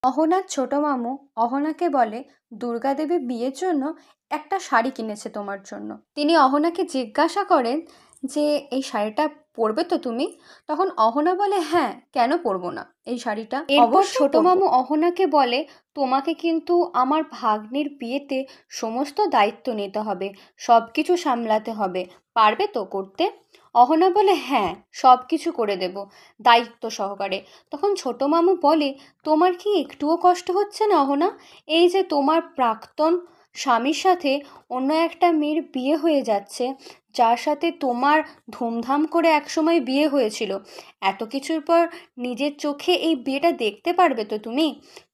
অহনার ছোট মামু অহনাকে বলে দুর্গাদেবী বিয়ের জন্য একটা শাড়ি কিনেছে তোমার জন্য। তিনি অহনাকে জিজ্ঞাসা করেন যে এই শাড়িটা পরবে তো তুমি? তখন অহনা বলে হ্যাঁ, কেন পরবো না এই শাড়িটা। এরপর অবশ্যই ছোট পরবো। মামু অহনাকে বলে তোমাকে কিন্তু আমার ভাগ্নির বিয়েতে সমস্ত দায়িত্ব নিতে হবে, সব কিছু সামলাতে হবে, পারবে তো করতে? অহনা বলে হ্যাঁ, সব কিছু করে দেব দায়িত্ব সহকারে। তখন ছোট মামু বলে তোমার কি একটুও কষ্ট হচ্ছে না অহনা? এই যে তোমার প্রাক্তন স্বামীর সাথে অন্য একটা মেয়ের বিয়ে হয়ে যাচ্ছে, যার সাথে তোমার ধুমধাম করে একসময় বিয়ে হয়েছিল, এত কিছুর পর নিজের চোখে এই বিয়েটা দেখতে পারবে তো তুমি?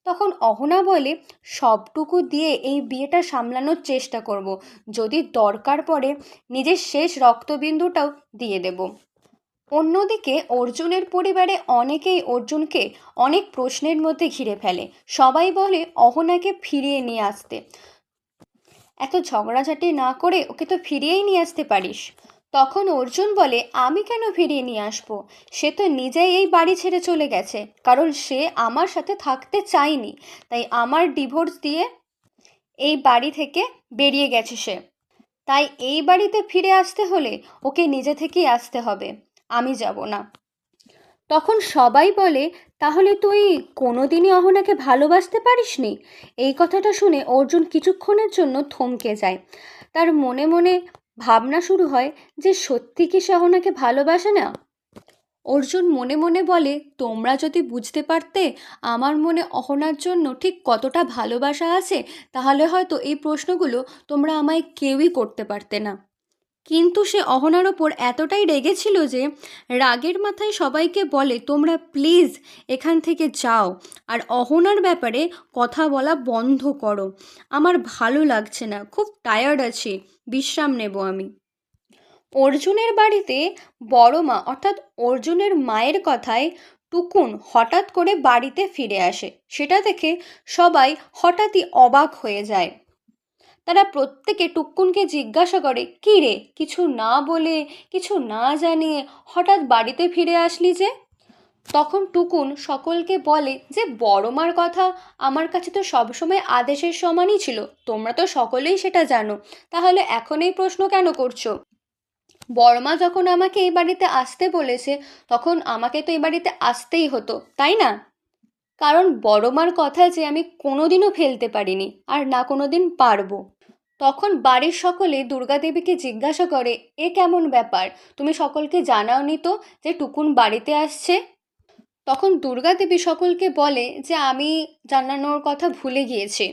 তখন অহনা বলে সবটুকু দিয়ে এই বিয়েটা সামলানোর চেষ্টা করব, যদি দরকার পড়ে নিজের শেষ রক্তবিন্দুটাও দিয়ে দেব। অন্যদিকে অর্জুনের পরিবারে অনেকেই অর্জুনকে অনেক প্রশ্নের মধ্যে ঘিরে ফেলে। সবাই বলে অহনাকে ফিরিয়ে নিয়ে আসতে, এত ঝগড়াঝাটি না করে ওকে তো ফিরিয়েই নিয়ে আসতে পারিস। তখন অর্জুন বলে আমি কেন ফিরিয়ে নিয়ে আসবো? সে তো নিজেই এই বাড়ি ছেড়ে চলে গেছে, কারণ সে আমার সাথে থাকতে চায়নি, তাই আমার ডিভোর্স দিয়ে এই বাড়ি থেকে বেরিয়ে গেছে সে। তাই এই বাড়িতে ফিরে আসতে হলে ওকে নিজে থেকেই আসতে হবে, আমি যাব না। তখন সবাই বলে তাহলে তুই কোনোদিনই অহনাকে ভালোবাসতে পারিসনি? এই কথাটা শুনে অর্জুন কিছুক্ষণের জন্য থমকে যায়। তার মনে মনে ভাবনা শুরু হয় যে সত্যি কি সে অহনাকে ভালোবাসে না। অর্জুন মনে মনে বলে তোমরা যদি বুঝতে পারতে আমার মনে অহনার জন্য ঠিক কতটা ভালোবাসা আছে, তাহলে হয়তো এই প্রশ্নগুলো তোমরা আমায় কেউই করতে পারতে না। কিন্তু সে অহনার ওপর এতটাই রেগেছিল যে রাগের মাথায় সবাইকে বলে তোমরা প্লিজ এখান থেকে যাও, আর অহনার ব্যাপারে কথা বলা বন্ধ করো। আমার ভালো লাগছে না, খুব টায়ার্ড আছি, বিশ্রাম নেব আমি। অর্জুনের বাড়িতে বড় মা অর্থাৎ অর্জুনের মায়ের কথায় টুকুন হঠাৎ করে বাড়িতে ফিরে আসে। সেটা দেখে সবাই হঠাৎই অবাক হয়ে যায়। তারা প্রত্যেকে টুকুনকে জিজ্ঞাসা করে কী রে, কিছু না বলে কিছু না জানিয়ে হঠাৎ বাড়িতে ফিরে আসলি যে? তখন টুকুন সকলকে বলে যে বড় মার কথা আমার কাছে তো সবসময় আদেশের সমানই ছিল, তোমরা তো সকলেই সেটা জানো, তাহলে এখন এই প্রশ্ন কেন করছো? বড়মা যখন আমাকে এই বাড়িতে আসতে বলেছে, তখন আমাকে তো এই বাড়িতে আসতেই হতো, তাই না? কারণ বড়মার কথা যে আমি কোনোদিনও ফেলতে পারিনি, আর না কোনোদিন পারবো। তখন বাড়ির সকলে দুর্গাদেবীকে জিজ্ঞাসা করে এ কেমন ব্যাপার, তুমি সকলকে জানাওনি তো যে টুকুন বাড়িতে আসছে? তখন দুর্গাদেবী সকলকে বলে যে আমি জানানোর কথা ভুলে গিয়েছি,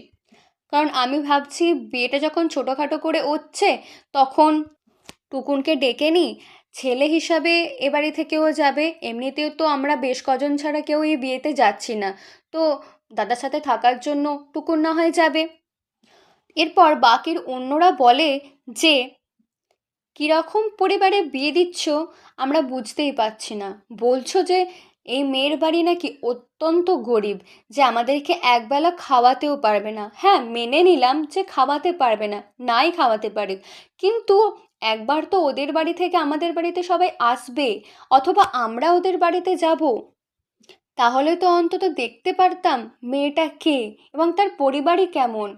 কারণ আমি ভাবছি বিয়েটা যখন ছোটোখাটো করে হচ্ছে, তখন টুকুনকে ডেকে নিই, ছেলে হিসাবে এ বাড়ি থেকেও যাবে, এমনিতেও তো আমরা বেশ কজন ছাড়া কেউ এই বিয়েতে যাচ্ছি না, তো দাদার সাথে থাকার জন্য টুকুন না হয় যাবে। এরপর বাকির অন্যরা বলে যে কীরকম পরিবারে বিয়ে দিচ্ছ আমরা বুঝতেই পারছি না, বলছো যে এই মেয়ের বাড়ি নাকি অত্যন্ত গরিব, যে আমাদেরকে একবেলা খাওয়াতেও পারবে না। হ্যাঁ, মেনে নিলাম যে খাওয়াতে পারবে না, নাই খাওয়াতে পারে, কিন্তু একবার তো ওদের বাড়ি থেকে আমাদের বাড়িতে সবাই আসবে, অথবা আমরা ওদের বাড়িতে যাব, তাহলে তো অন্তত দেখতে পারতাম মেয়েটা কে এবং তার পরিবারই কেমন,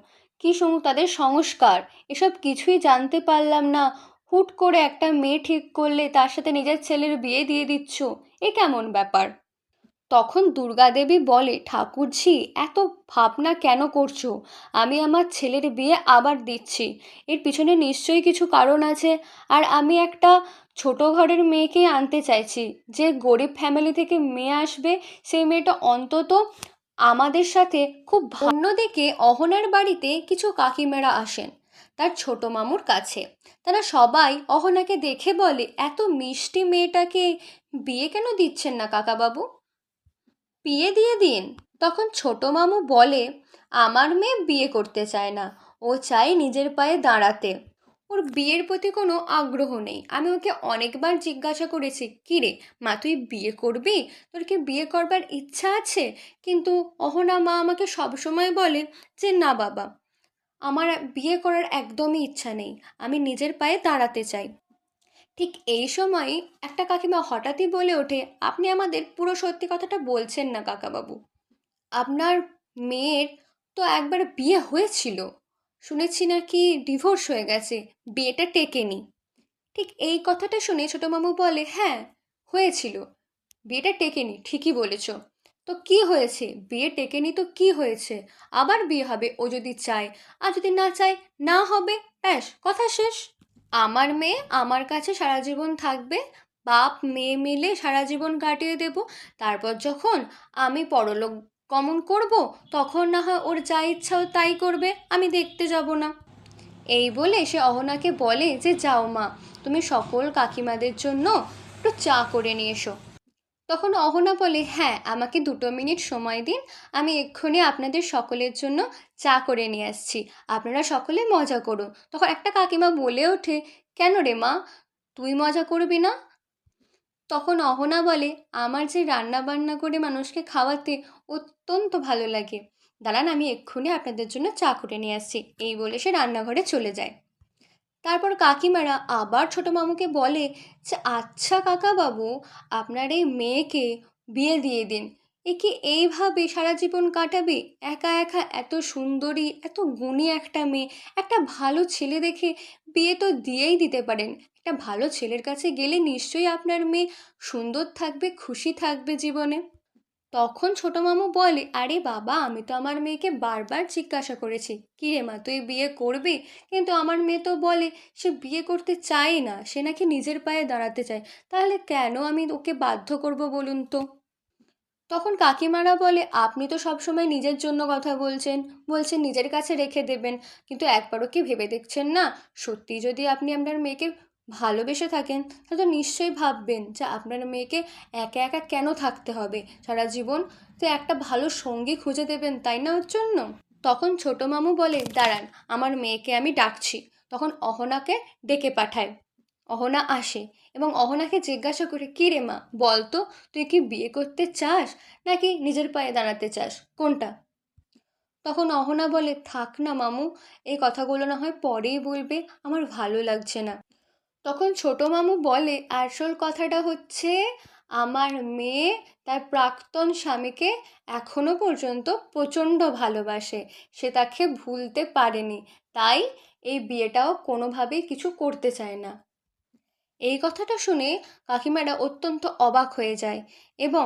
কী তাদের সংস্কার, এসব কিছুই জানতে পারলাম না। হুট করে একটা মেয়ে ঠিক করলে তার সাথে নিজের ছেলের বিয়ে দিয়ে দিচ্ছ, এ কেমন ব্যাপার? তখন দুর্গাদেবী বলে ঠাকুরঝি এত ভাবনা কেন করছো? আমি আমার ছেলের বিয়ে আবার দিচ্ছি, এর পিছনে নিশ্চয়ই কিছু কারণ আছে। আর আমি একটা ছোট ঘরের মেয়েকেই আনতে চাইছি, যে গরিব ফ্যামিলি থেকে মেয়ে আসবে, সেই মেয়েটা অন্তত আমাদের সাথে খুব অন্যদিকে অহনার বাড়িতে কিছু কাকিমারা আসেন তার ছোট মামুর কাছে। তারা সবাই অহনাকে দেখে বলে এত মিষ্টি মেয়েটাকে বিয়ে কেন দিচ্ছেন না কাকাবাবু, বিয়ে দিয়ে দিন। তখন ছোট মামু বলে আমার মেয়ে বিয়ে করতে চায় না, ও চায় নিজের পায়ে দাঁড়াতে, ওর বিয়ের প্রতি কোনো আগ্রহ নেই। আমি ওকে অনেকবার জিজ্ঞাসা করেছি কী রে মা, তুই বিয়ে করবি, তোর কি বিয়ে করবার ইচ্ছা আছে? কিন্তু অহনা মা আমাকে সবসময় বলে যে না বাবা, আমার বিয়ে করার একদমই ইচ্ছা নেই, আমি নিজের পায়ে দাঁড়াতে চাই। ঠিক এই সময় একটা কাকিমা হঠাৎই বলে ওঠে আপনি আমাদের পুরো সত্যি কথাটা বলছেন না কাকাবাবু, আপনার মেয়ের তো একবার বিয়ে হয়েছিল, শুনেছি নাকি ডিভোর্স হয়ে গেছে, বিয়েটা টেকেনি। ঠিক এই কথাটা শুনে ছোট মামু বলে, হ্যাঁ হয়েছিল, বিয়েটা টেকেনি, ঠিকই বলেছ। তো কি হয়েছে, বিয়ে টেকেনি তো কি হয়েছে, আবার বিয়ে হবে ও যদি চায়, আর যদি না চায় না হবে, ব্যাস কথা শেষ। আমার মেয়ে আমার কাছে সারা জীবন থাকবে, বাপ মেয়ে মিলে সারা জীবন কাটিয়ে দেব। তারপর যখন আমি পরলোক গমন করব, তখন না হয় ওর যা ইচ্ছা ও তাই করবে, আমি দেখতে যাব না। এই বলে সে অহনাকে বলে যে যাও মা, তুমি সকল কাকিমাদের জন্য একটু চা করে নিয়ে এসো। তখন অহনা বলে, হ্যাঁ আমাকে 2 মিনিট সময় দিন, আমি এক্ষুনি আপনাদের সকলের জন্য চা করে নিয়ে আসছি, আপনারা সকলে মজা করুন। তখন একটা কাকিমা বলে ওঠে, কেন রে মা, তুই মজা করবি না? তখন অহনা বলে, আমার যে রান্না বান্না করে মানুষকে খাওয়াতে অত্যন্ত ভালো লাগে, দাঁড়ান আমি এক্ষুনি আপনাদের জন্য চা করে নিয়ে আসছি। এই বলে সে রান্নাঘরে চলে যায়। তারপর কাকিমারা আবার ছোট মামুকে বলে যে আচ্ছা কাকা বাবু, আপনার এই মেয়েকে বিয়ে দিয়ে দিন। এ কি এইভাবে সারা জীবন কাটাবে, একা একা এত সুন্দরী এত গুণী একটা মেয়ে, একটা ভালো ছেলে দেখে বিয়ে তো দিয়েই দিতে পারেন। একটা ভালো ছেলের কাছে গেলে নিশ্চয়ই আপনার মেয়ে সুন্দর থাকবে, খুশি থাকবে জীবনে। তখন ছোট মামু বলে, আরে বাবা, আমি তো আমার মেয়েকে বারবার জিজ্ঞাসা করেছি, কী রে মা তুই বিয়ে করবি, কিন্তু আমার মেয়ে তো বলে সে বিয়ে করতে চায় না, সে নাকি নিজের পায়ে দাঁড়াতে চায়, তাহলে কেন আমি ওকে বাধ্য করব বলুন তো? তখন কাকিমারা বলে, আপনি তো সবসময় নিজের জন্য কথা বলছেন, বলছেন নিজের কাছে রেখে দেবেন, কিন্তু একবারও কি ভেবে দেখছেন না, সত্যি যদি আপনি আপনার মেয়েকে ভালোবেসে থাকেন, তাহলে তো নিশ্চয়ই ভাববেন যে আপনার মেয়েকে একা একা কেন থাকতে হবে সারা জীবন, তো একটা ভালো সঙ্গী খুঁজে দেবেন তাই না ওর জন্য। তখন ছোট মামু বলে, দাঁড়ান আমার মেয়েকে আমি ডাকছি। তখন অহনাকে ডেকে পাঠায়। অহনা আসে এবং অহনাকে জিজ্ঞাসা করে, কী রে মা বল তো, তুই কি বিয়ে করতে চাস নাকি নিজের পায়ে দাঁড়াতে চাস, কোনটা? তখন অহনা বলে, থাক না মামু, এই কথাগুলো না হয় পরেই বলবে, আমার ভালো লাগছে না। তখন ছোট মামু বলে, আসল কথাটা হচ্ছে আমার মেয়ে তার প্রাক্তন স্বামীকে এখনো পর্যন্ত প্রচণ্ড ভালোবাসে, সে তাকে ভুলতে পারেনি, তাই এই বিয়েটাও কোনোভাবেই কিছু করতে চায় না। এই কথাটা শুনে কাকিমারা অত্যন্ত অবাক হয়ে যায় এবং